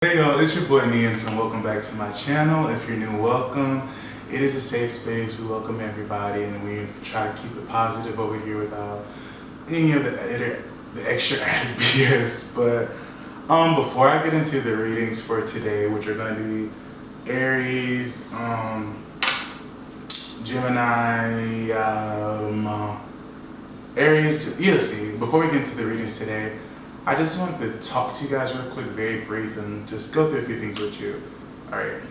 Hey y'all, it's your boy Nians and welcome back to my channel. If you're new, welcome. It is a safe space. We welcome everybody and we try to keep it positive over here without any of the extra added BS. But before I get into the readings for today, which are going to be Aries, Gemini, Aries, you'll see. Before we get into the readings today, I just wanted to talk to you guys real quick, very brief, and just go through a few things with you. Alright.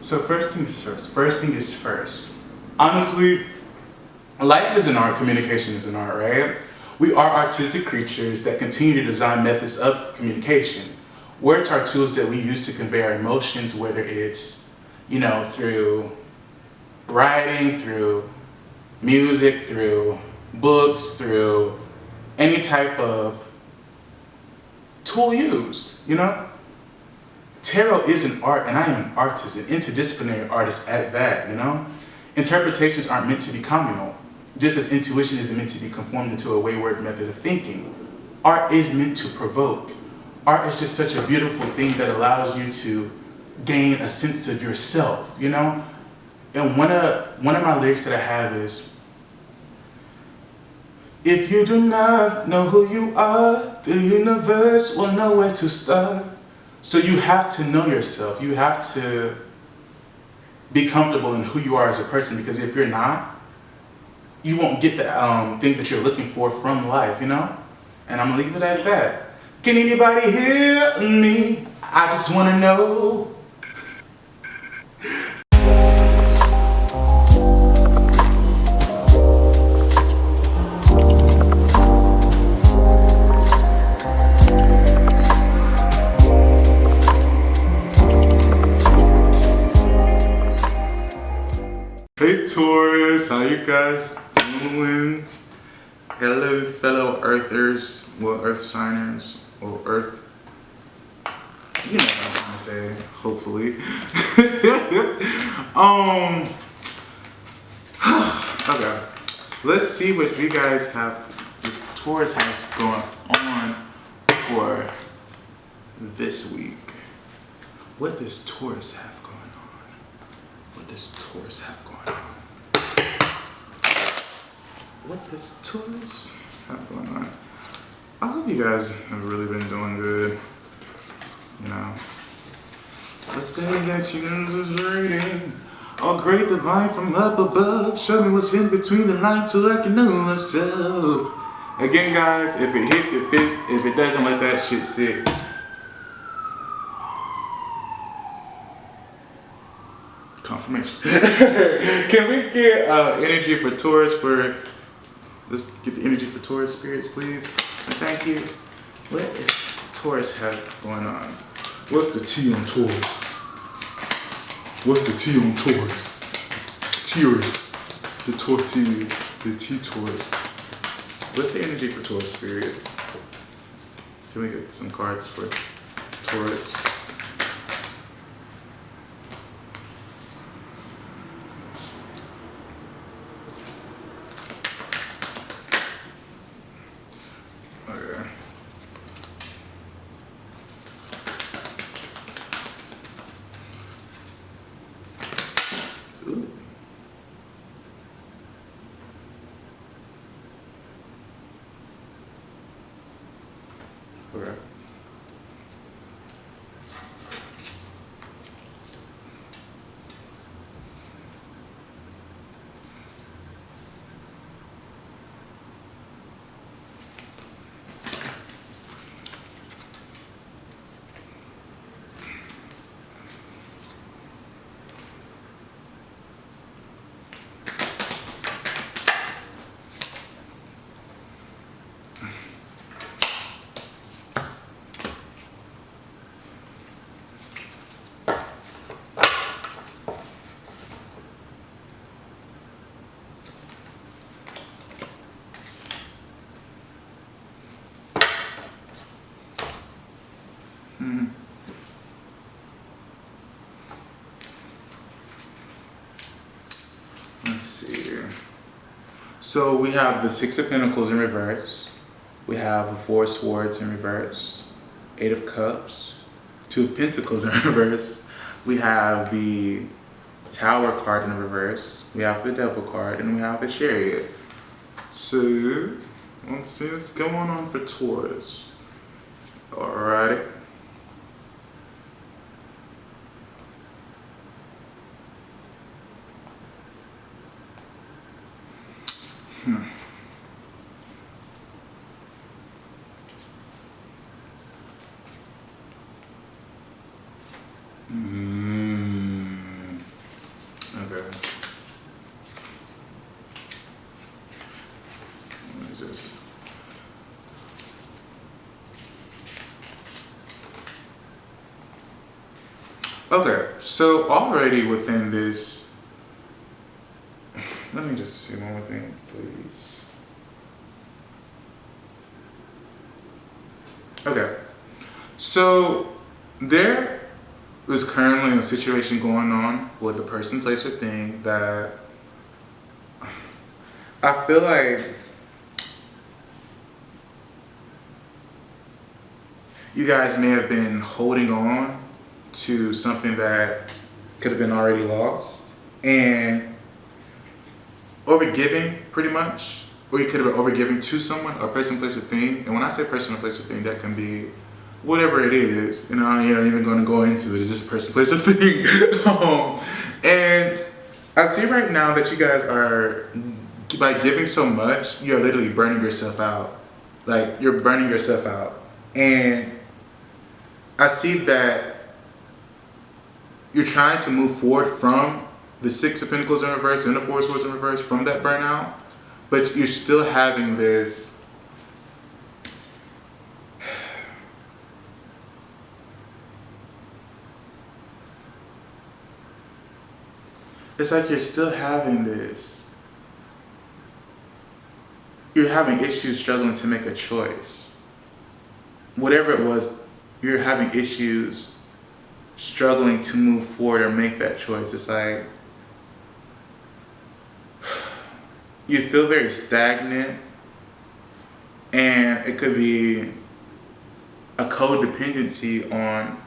So first things first. First thing is first. Honestly, life is an art, communication is an art, right? We are artistic creatures that continue to design methods of communication. Words are tools that we use to convey our emotions, whether it's, through writing, through music, through books, through any type of tool used, Tarot is an art, and I am an artist, an interdisciplinary artist at that, Interpretations aren't meant to be communal, just as intuition isn't meant to be conformed into a wayward method of thinking. Art is meant to provoke. Art is just such a beautiful thing that allows you to gain a sense of yourself, And one of my lyrics that I have is, if you do not know who you are, the universe will know where to start. So you have to know yourself. You have to be comfortable in who you are as a person, because if you're not, you won't get the things that you're looking for from life, And I'm gonna leave it at that. Can anybody hear me? I just wanna know. Hey Taurus, how you guys doing? Hello fellow earthers, earth signers, or earth, you know what I'm trying to say, hopefully. Okay, let's see what you guys have, Taurus has going on for this week. What does Taurus have going on? What does Taurus have going on? What does Taurus have going on? I hope you guys have really been doing good. Let's go ahead and get you guys' reading. Oh, great divine from up above, show me what's in between the lines so I can know myself. Again, guys, if it hits, it fits. If it doesn't, let that shit sit. Confirmation. Can we get energy for Taurus let's get the energy for Taurus spirits, please. Thank you. What does Taurus have going on? What's the T on Taurus? What's the T on Taurus? Taurus. The tortilla. The T Taurus. What's the energy for Taurus spirit? Can we get some cards for Taurus? Okay. Let's see here. So we have the Six of Pentacles in reverse. We have the Four of Swords in reverse. 8 of Cups. Two of Pentacles in reverse. We have the Tower card in reverse. We have the Devil card, and we have the Chariot. So, let's see what's going on for Taurus. Alrighty. Okay. What is this? Okay, so already within this, let me just see one more thing, please. Okay, so there is currently a situation going on with a person, place, or thing that I feel like you guys may have been holding on to something that could have been already lost and overgiving, pretty much. Or you could have been overgiving to someone, a person, place, or thing. And when I say person, or place, or thing, that can be whatever it is. You know, I'm not even going to go into it. It's just a person, place, or thing. And I see right now that you guys are, by giving so much, you're literally burning yourself out. Like, you're burning yourself out. And I see that you're trying to move forward from the Six of Pentacles in reverse and the Four of Swords in reverse, from that burnout, but you're still having this it's like you're still having this, you're having issues struggling to make a choice. Whatever it was, you're having issues struggling to move forward or make that choice. It's like you feel very stagnant, and it could be a codependency on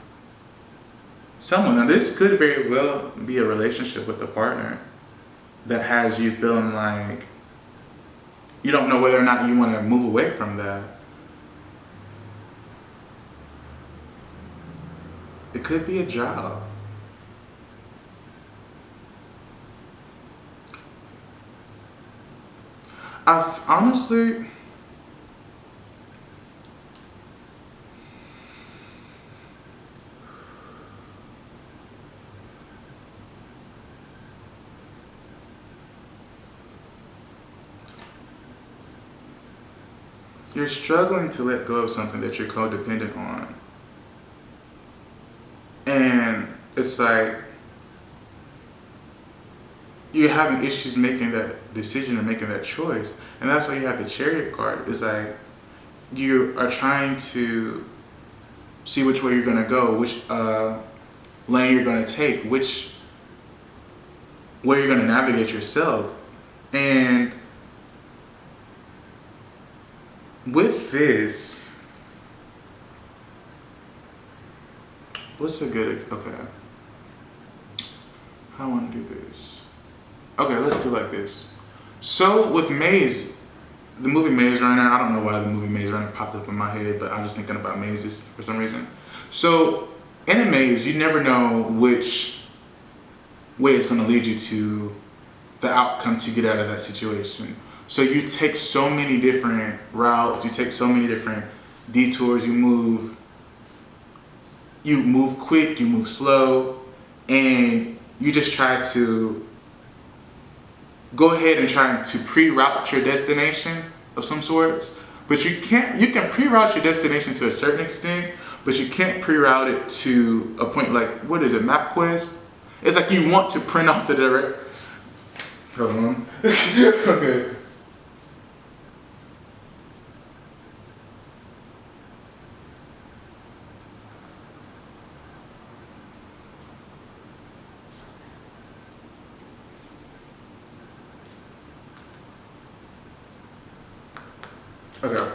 someone. Now, this could very well be a relationship with a partner that has you feeling like you don't know whether or not you want to move away from that. It could be a job. I've honestly, you're struggling to let go of something that you're codependent on. And it's like you're having issues making that decision or making that choice. And that's why you have the Chariot card. It's like you are trying to see which way you're going to go, which lane you're going to take, which way you're going to navigate yourself. And with this, what's a good, okay, I want to do this. Okay, let's do like this. So with Maze, the movie Maze Runner, I don't know why the movie Maze Runner popped up in my head, but I'm just thinking about mazes for some reason. So in a maze, you never know which way it's going to lead you to the outcome to get out of that situation. So you take so many different routes, you take so many different detours, you move quick, you move slow, and you just try to go ahead and try to pre-route your destination of some sorts. But you can pre-route your destination to a certain extent, but you can't pre-route it to a point like, what is it, MapQuest? It's like you want to print off the direct, hold on. Okay. Okay,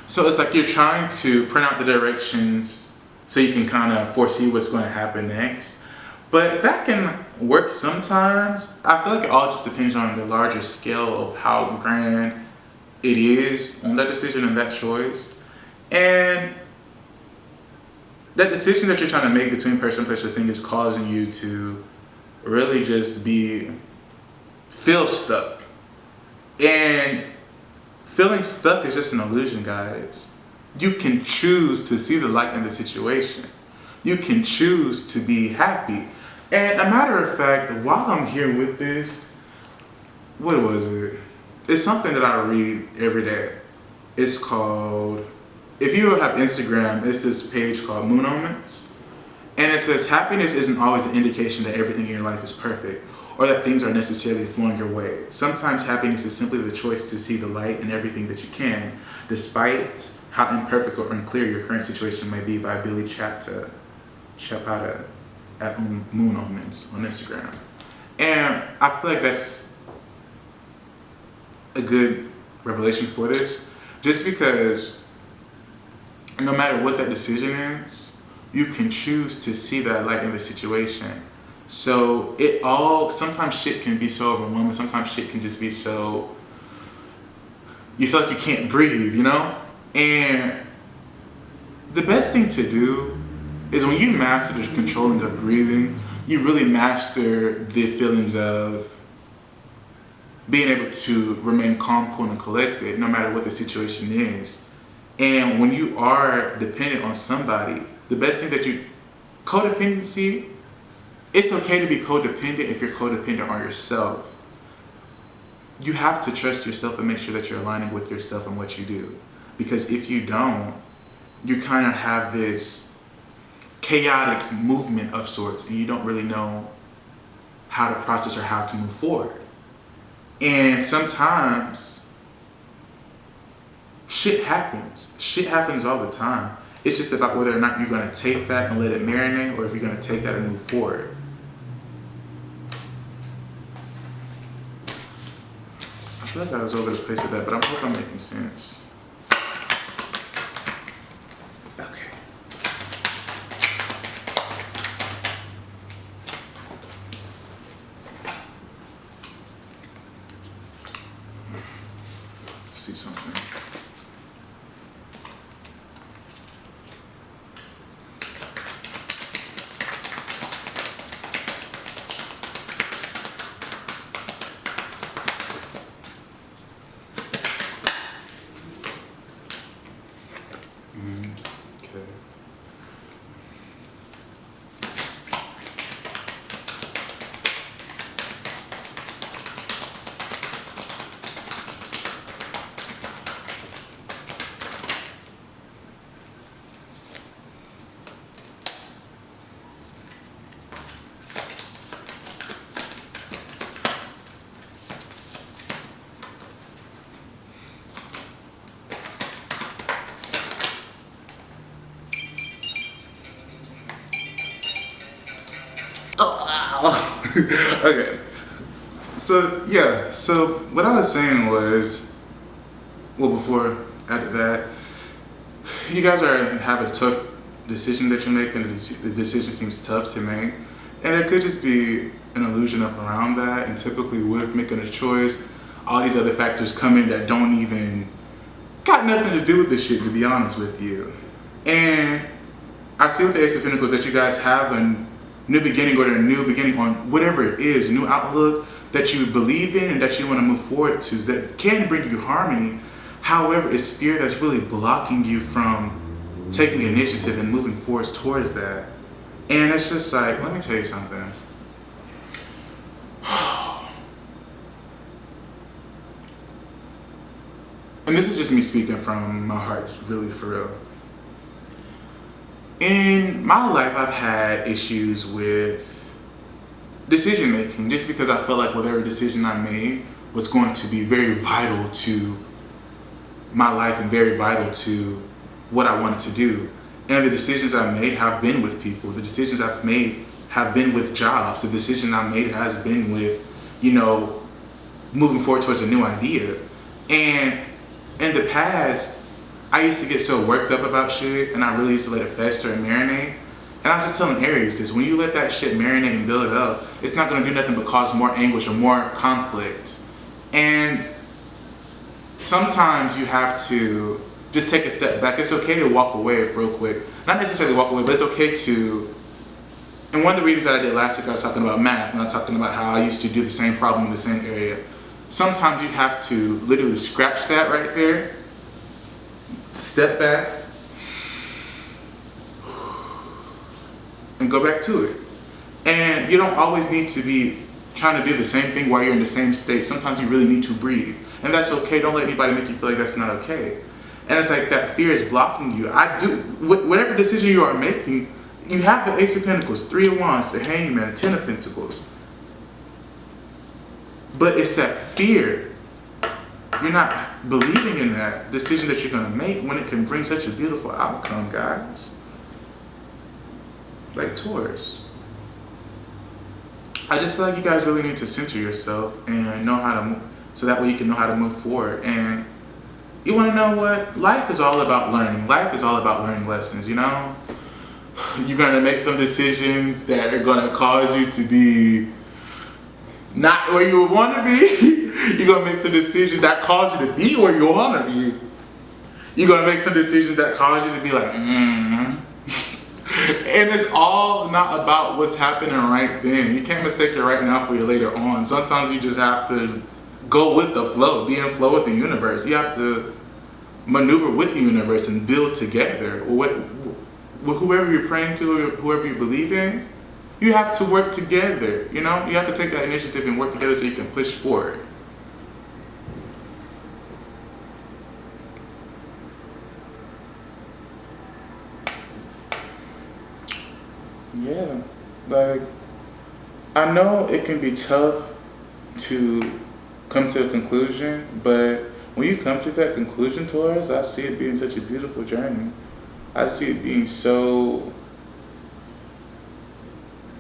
so it's like you're trying to print out the directions so you can kind of foresee what's going to happen next. But that can work sometimes. I feel like it all just depends on the larger scale of how grand it is on that decision and that choice. And that decision that you're trying to make between person, place, or thing is causing you to really just feel stuck. And feeling stuck is just an illusion, guys. You can choose to see the light in the situation. You can choose to be happy. And a matter of fact, while I'm here with this, what was it? It's something that I read every day. It's called, if you have Instagram, it's this page called Moon Omens. And it says, happiness isn't always an indication that everything in your life is perfect or that things are necessarily flowing your way. Sometimes happiness is simply the choice to see the light in everything that you can, despite how imperfect or unclear your current situation may be, by Billy Chapata at Moon Omens on Instagram. And I feel like that's a good revelation for this, just because no matter what that decision is, you can choose to see that light in the situation. So sometimes shit can be so overwhelming, sometimes shit can just be so, you feel like you can't breathe, you know? And the best thing to do is when you master the controlling of breathing, you really master the feelings of being able to remain calm, cool, and collected no matter what the situation is. And when you are dependent on somebody, the best thing codependency, it's okay to be codependent if you're codependent on yourself. You have to trust yourself and make sure that you're aligning with yourself and what you do. Because if you don't, you kind of have this chaotic movement of sorts and you don't really know how to process or how to move forward. And sometimes shit happens. Shit happens all the time. It's just about whether or not you're going to take that and let it marinate, or if you're going to take that and move forward. I feel like I was over the place with that, but I hope I'm making sense. Okay. Let's see something. Okay, so what I was saying was, well, before I did that, you guys have a tough decision that you're making. The decision seems tough to make, and it could just be an illusion up around that. And typically with making a choice, all these other factors come in that don't even got nothing to do with this shit, to be honest with you. And I see with the Ace of Pentacles that you guys have a new beginning, or a new beginning on whatever it is, a new outlook that you believe in and that you want to move forward to, that can bring you harmony. However, it's fear that's really blocking you from taking initiative and moving forward towards that. And it's just like, let me tell you something. And this is just me speaking from my heart, really, for real. In my life, I've had issues with decision making, just because I felt like whatever decision I made was going to be very vital to my life and very vital to what I wanted to do. And the decisions I made have been with people. The decisions I've made have been with jobs. The decision I made has been with, moving forward towards a new idea. And in the past, I used to get so worked up about shit, and I really used to let it fester and marinate. And I was just telling Aries this, when you let that shit marinate and build it up, it's not gonna do nothing but cause more anguish or more conflict. And sometimes you have to just take a step back. It's okay to walk away real quick. Not necessarily walk away, but it's okay to, and one of the reasons that I did last week, I was talking about math, and I was talking about how I used to do the same problem in the same area. Sometimes you have to literally scratch that right there, step back, and go back to it. And you don't always need to be trying to do the same thing while you're in the same state. Sometimes you really need to breathe. And that's okay. Don't let anybody make you feel like that's not okay. And it's like that fear is blocking you. Whatever decision you are making, you have the Ace of Pentacles, 3 of Wands, the Hangman, 10 of Pentacles. But it's that fear. You're not believing in that decision that you're going to make when it can bring such a beautiful outcome, guys. Like Taurus. I just feel like you guys really need to center yourself and know how to move, so that way you can know how to move forward. And you want to know what? Life is all about learning. Life is all about learning lessons, you know? You're going to make some decisions that are going to cause you to be not where you want to be. You're going to make some decisions that cause you to be where you want to be. You're going to make some decisions that cause you to be like, And it's all not about what's happening right then. You can't mistake your right now for your later on. Sometimes you just have to go with the flow, be in flow with the universe. You have to maneuver with the universe and build together. With whoever you're praying to, or whoever you believe in, you have to work together. You know, you have to take that initiative and work together so you can push forward. Yeah, like, I know it can be tough to come to a conclusion, but when you come to that conclusion, Taurus, I see it being such a beautiful journey. I see it being so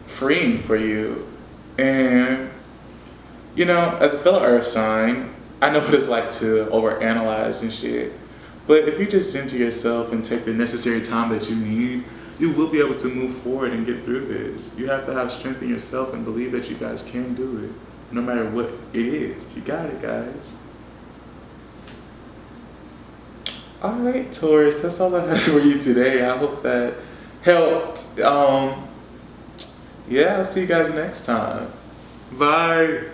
freeing for you. And, you know, as a fellow earth sign, I know what it's like to overanalyze and shit. But if you just center yourself and take the necessary time that you need, you will be able to move forward and get through this. You have to have strength in yourself and believe that you guys can do it, no matter what it is. You got it, guys. All right, Taurus, that's all I have for you today. I hope that helped. Yeah, I'll see you guys next time. Bye.